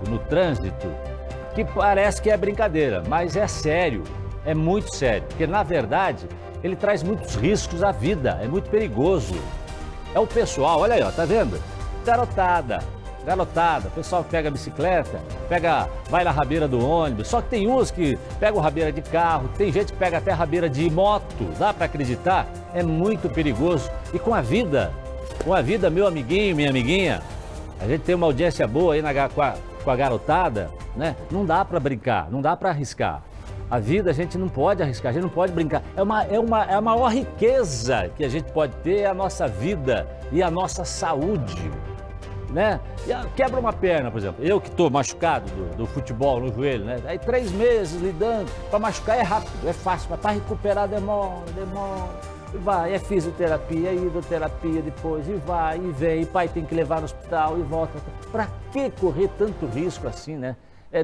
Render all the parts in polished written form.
no trânsito que parece que é brincadeira, mas é sério, é muito sério, porque na verdade ele traz muitos riscos à vida, é muito perigoso. É o pessoal, olha aí, ó, tá vendo? Garotada, o pessoal que pega a bicicleta, vai na rabeira do ônibus, só que tem uns que pegam rabeira de carro, tem gente que pega até rabeira de moto, dá para acreditar? É muito perigoso. E com a vida, meu amiguinho, minha amiguinha, a gente tem uma audiência boa aí com a garotada, né? Não dá para brincar, não dá para arriscar. A vida a gente não pode arriscar, a gente não pode brincar. É a maior riqueza que a gente pode ter, é a nossa vida e a nossa saúde, né? Quebra uma perna, por exemplo, eu que estou machucado do futebol no joelho, né? Aí 3 meses lidando, para machucar é rápido, é fácil, mas para recuperar demora. E vai, é fisioterapia, é hidroterapia depois, e vai, e vem, e pai tem que levar no hospital e volta. Para que correr tanto risco assim, né?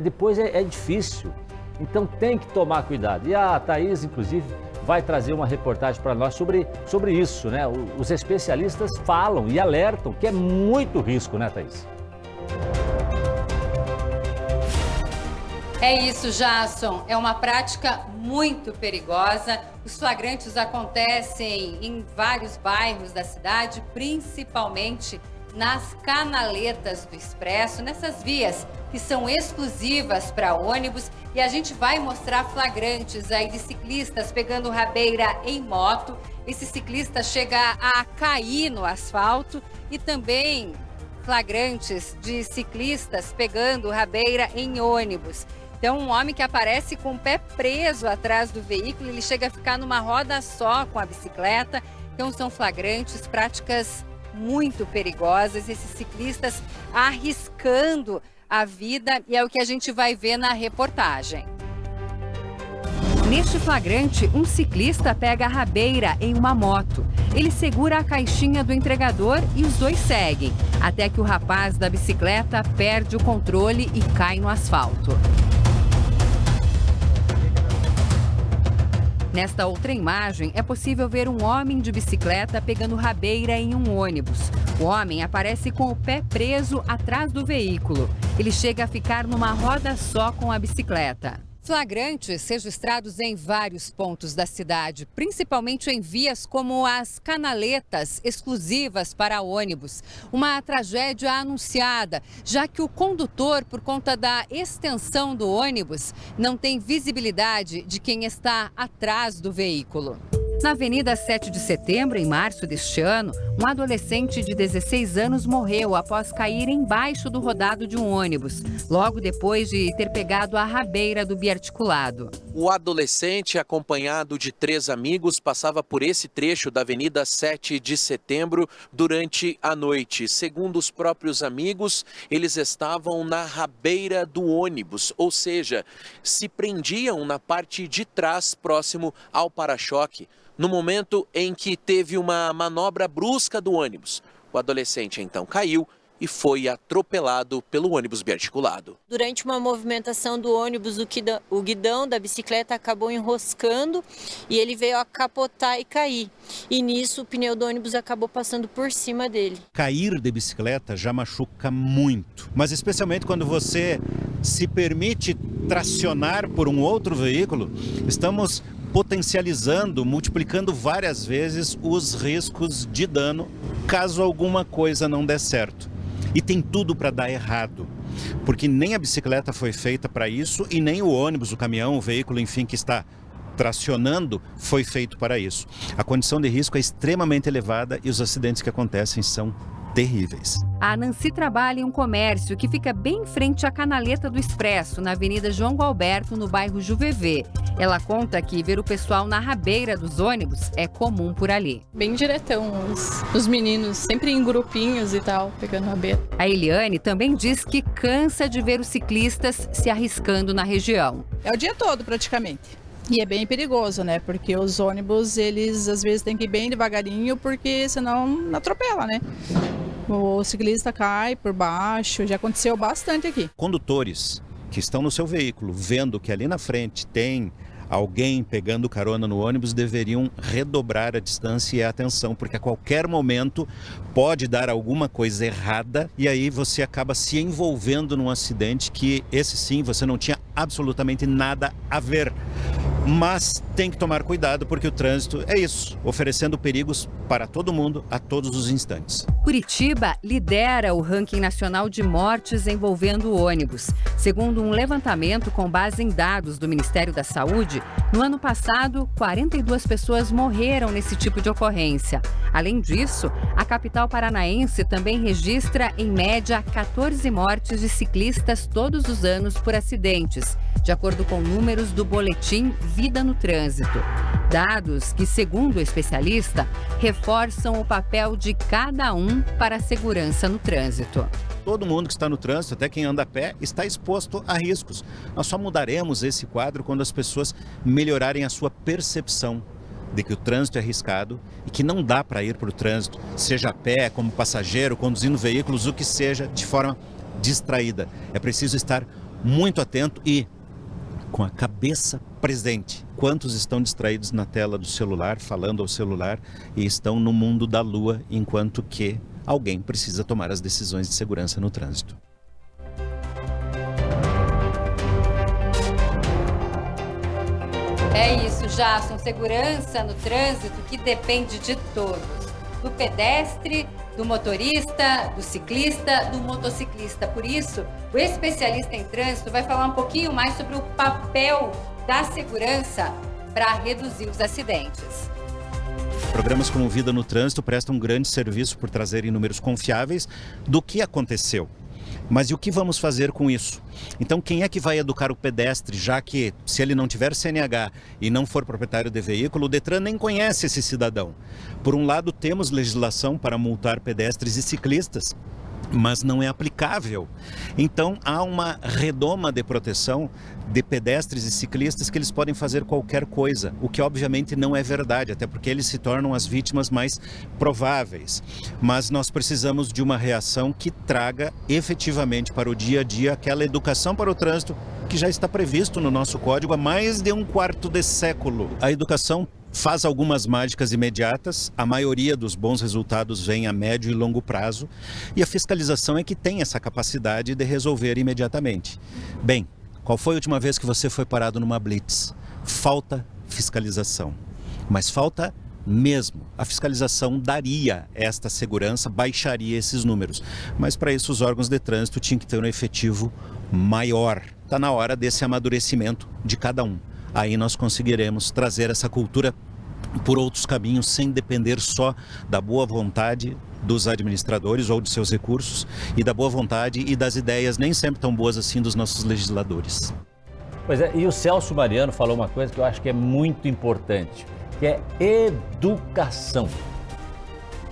Depois é difícil. Então tem que tomar cuidado. E a Thaís, inclusive, vai trazer uma reportagem para nós sobre isso, né? Os especialistas falam e alertam que é muito risco, né, Thaís? É isso, Jasson. É uma prática muito perigosa. Os flagrantes acontecem em vários bairros da cidade, principalmente nas canaletas do Expresso, nessas vias que são exclusivas para ônibus. E a gente vai mostrar flagrantes aí de ciclistas pegando rabeira em moto. Esse ciclista chega a cair no asfalto e também flagrantes de ciclistas pegando rabeira em ônibus. Então, um homem que aparece com o pé preso atrás do veículo, ele chega a ficar numa roda só com a bicicleta. Então, são flagrantes, práticas muito perigosas, esses ciclistas arriscando a vida, e é o que a gente vai ver na reportagem. Neste flagrante, um ciclista pega a rabeira em uma moto. Ele segura a caixinha do entregador e os dois seguem, até que o rapaz da bicicleta perde o controle e cai no asfalto. Nesta outra imagem, é possível ver um homem de bicicleta pegando rabeira em um ônibus. O homem aparece com o pé preso atrás do veículo. Ele chega a ficar numa roda só com a bicicleta. Flagrantes registrados em vários pontos da cidade, principalmente em vias como as canaletas exclusivas para ônibus. Uma tragédia anunciada, já que o condutor, por conta da extensão do ônibus, não tem visibilidade de quem está atrás do veículo. Na Avenida 7 de Setembro, em março deste ano, um adolescente de 16 anos morreu após cair embaixo do rodado de um ônibus, logo depois de ter pegado a rabeira do biarticulado. O adolescente, acompanhado de 3 amigos, passava por esse trecho da Avenida 7 de Setembro durante a noite. Segundo os próprios amigos, eles estavam na rabeira do ônibus, ou seja, se prendiam na parte de trás, próximo ao para-choque. No momento em que teve uma manobra brusca do ônibus, o adolescente então caiu e foi atropelado pelo ônibus biarticulado. Durante uma movimentação do ônibus, o guidão da bicicleta acabou enroscando e ele veio a capotar e cair. E nisso o pneu do ônibus acabou passando por cima dele. Cair de bicicleta já machuca muito, mas especialmente quando você se permite tracionar por um outro veículo, estamos potencializando, multiplicando várias vezes os riscos de dano caso alguma coisa não dê certo. E tem tudo para dar errado, porque nem a bicicleta foi feita para isso e nem o ônibus, o caminhão, o veículo, enfim, que está tracionando foi feito para isso. A condição de risco é extremamente elevada e os acidentes que acontecem são terríveis. A Nancy trabalha em um comércio que fica bem em frente à canaleta do Expresso, na Avenida João Gualberto, no bairro Juvevê. Ela conta que ver o pessoal na rabeira dos ônibus é comum por ali. Bem diretão, os meninos, sempre em grupinhos e tal, pegando rabeira. A Eliane também diz que cansa de ver os ciclistas se arriscando na região. É o dia todo, praticamente. E é bem perigoso, né? Porque os ônibus, eles às vezes têm que ir bem devagarinho, porque senão atropela, né? O ciclista cai por baixo, já aconteceu bastante aqui. Condutores que estão no seu veículo, vendo que ali na frente tem alguém pegando carona no ônibus deveriam redobrar a distância e a atenção, porque a qualquer momento pode dar alguma coisa errada e aí você acaba se envolvendo num acidente que esse sim você não tinha absolutamente nada a ver. Mas tem que tomar cuidado porque o trânsito é isso, oferecendo perigos para todo mundo a todos os instantes. Curitiba lidera o ranking nacional de mortes envolvendo ônibus. Segundo um levantamento com base em dados do Ministério da Saúde, no ano passado, 42 pessoas morreram nesse tipo de ocorrência. Além disso, a capital paranaense também registra, em média, 14 mortes de ciclistas todos os anos por acidentes, de acordo com números do boletim Vida no Trânsito. Dados que, segundo o especialista, reforçam o papel de cada um para a segurança no trânsito. Todo mundo que está no trânsito, até quem anda a pé, está exposto a riscos. Nós só mudaremos esse quadro quando as pessoas melhorarem a sua percepção de que o trânsito é arriscado e que não dá para ir para o trânsito, seja a pé, como passageiro, conduzindo veículos, o que seja, de forma distraída. É preciso estar muito atento e com a cabeça presente. Quantos estão distraídos na tela do celular, falando ao celular e estão no mundo da lua, enquanto que alguém precisa tomar as decisões de segurança no trânsito. É isso, Jason. Segurança no trânsito que depende de todos. Do pedestre, do motorista, do ciclista, do motociclista. Por isso, o especialista em trânsito vai falar um pouquinho mais sobre o papel da segurança para reduzir os acidentes. Programas como Vida no Trânsito prestam um grande serviço por trazerem números confiáveis do que aconteceu. Mas e o que vamos fazer com isso? Então, quem é que vai educar o pedestre, já que, se ele não tiver CNH e não for proprietário de veículo, o Detran nem conhece esse cidadão? Por um lado, temos legislação para multar pedestres e ciclistas, mas não é aplicável. Então, há uma redoma de proteção de pedestres e ciclistas que eles podem fazer qualquer coisa, o que obviamente não é verdade, até porque eles se tornam as vítimas mais prováveis. Mas nós precisamos de uma reação que traga efetivamente para o dia a dia aquela educação para o trânsito que já está previsto no nosso código há mais de um quarto de século. A educação faz algumas mágicas imediatas, a maioria dos bons resultados vem a médio e longo prazo, e a fiscalização é que tem essa capacidade de resolver imediatamente. Bem, qual foi a última vez que você foi parado numa blitz? Falta fiscalização, mas falta mesmo. A fiscalização daria esta segurança, baixaria esses números, mas para isso os órgãos de trânsito tinham que ter um efetivo maior. Está na hora desse amadurecimento de cada um. Aí nós conseguiremos trazer essa cultura por outros caminhos, sem depender só da boa vontade dos administradores ou de seus recursos, e da boa vontade e das ideias nem sempre tão boas assim dos nossos legisladores. Pois é, e o Celso Mariano falou uma coisa que eu acho que é muito importante, que é educação.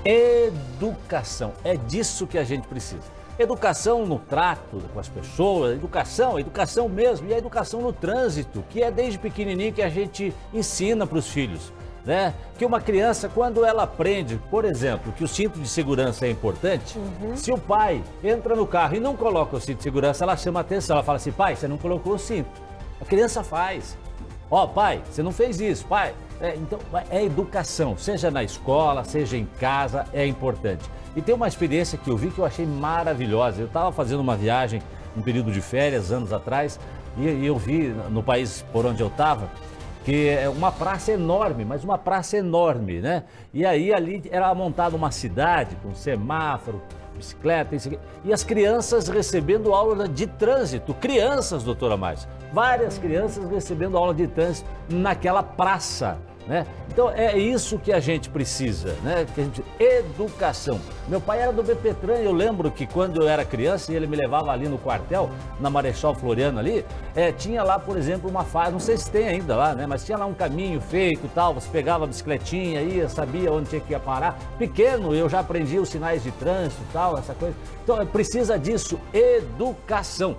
Educação, é disso que a gente precisa. Educação no trato com as pessoas, educação mesmo, e a educação no trânsito, que é desde pequenininho que a gente ensina para os filhos, né? Que uma criança, quando ela aprende, por exemplo, que o cinto de segurança é importante, se o pai entra no carro e não coloca o cinto de segurança, ela chama a atenção, ela fala assim: pai, você não colocou o cinto. A criança faz. Ó, pai, você não fez isso, pai. Então, é educação, seja na escola, seja em casa, é importante. E tem uma experiência que eu vi que eu achei maravilhosa. Eu estava fazendo uma viagem, um período de férias, anos atrás, e eu vi no país por onde eu estava, que é uma praça enorme, mas uma praça enorme, né? E aí ali era montada uma cidade com semáforo, bicicleta, isso aqui, e as crianças recebendo aula de trânsito. Crianças, doutora Márcia, várias crianças recebendo aula de trânsito naquela praça, né? Então é isso que a gente precisa, né? Educação. Meu pai era do BPTran, eu lembro que quando eu era criança e ele me levava ali no quartel, na Marechal Floriano ali, tinha lá, por exemplo, uma fase, não sei se tem ainda lá, né? Mas tinha lá um caminho feito e tal, você pegava a bicicletinha, ia, sabia onde tinha que parar. Pequeno, eu já aprendi os sinais de trânsito e tal, essa coisa. Então precisa disso, educação.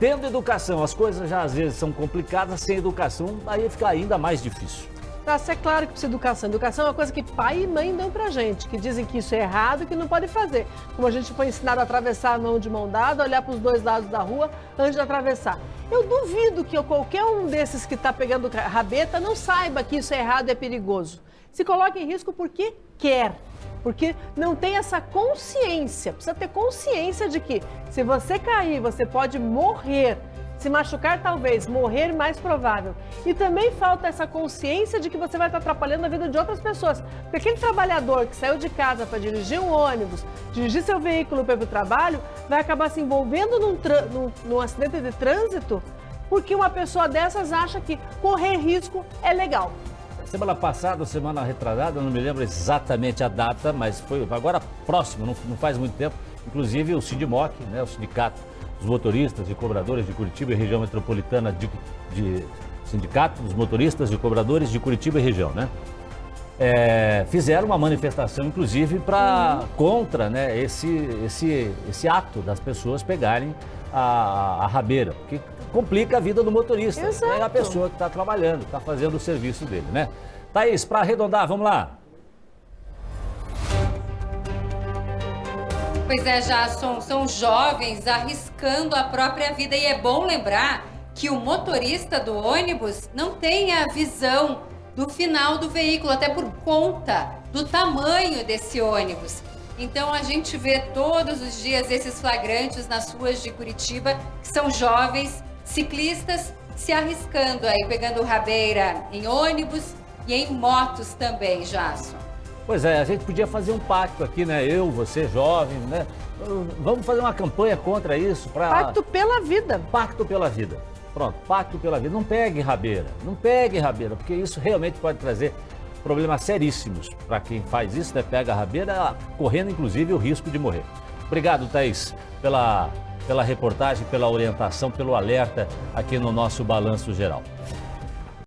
Tendo educação, as coisas já às vezes são complicadas, sem educação aí fica ainda mais difícil. Nossa, é claro que precisa de educação. Educação é uma coisa que pai e mãe dão pra gente, que dizem que isso é errado e que não pode fazer. Como a gente foi ensinado a atravessar a mão de mão dada, olhar para os dois lados da rua antes de atravessar. Eu duvido que qualquer um desses que está pegando rabeta não saiba que isso é errado e é perigoso. Se coloca em risco porque quer, porque não tem essa consciência. Precisa ter consciência de que se você cair, você pode morrer. Se machucar, talvez. Morrer, mais provável. E também falta essa consciência de que você vai estar atrapalhando a vida de outras pessoas. Porque aquele trabalhador que saiu de casa para dirigir um ônibus, dirigir seu veículo para ir para o trabalho, vai acabar se envolvendo num acidente de trânsito porque uma pessoa dessas acha que correr risco é legal. Semana passada, semana retrasada, não me lembro exatamente a data, mas foi agora próximo, não faz muito tempo. Inclusive o Sindimoc, né, o Sindicato dos Motoristas e Cobradores de Curitiba e Região Metropolitana Sindicato dos Motoristas e Cobradores de Curitiba e Região, né? Fizeram uma manifestação, inclusive, contra, né, esse ato das pessoas pegarem a rabeira, porque complica a vida do motorista. Exato. É a pessoa que está trabalhando, está fazendo o serviço dele, né? Thaís, para arredondar, vamos lá. Pois é, Jason, são jovens arriscando a própria vida e é bom lembrar que o motorista do ônibus não tem a visão do final do veículo, até por conta do tamanho desse ônibus. Então a gente vê todos os dias esses flagrantes nas ruas de Curitiba, que são jovens ciclistas se arriscando aí, pegando rabeira em ônibus e em motos também, Jason. Pois é, a gente podia fazer um pacto aqui, né? Eu, você, jovem, né? Vamos fazer uma campanha contra isso. Pacto pela vida. Pacto pela vida. Pronto, pacto pela vida. Não pegue rabeira, porque isso realmente pode trazer problemas seríssimos para quem faz isso, né? Pega a rabeira, correndo inclusive o risco de morrer. Obrigado, Thaís, pela reportagem, pela orientação, pelo alerta aqui no nosso Balanço Geral.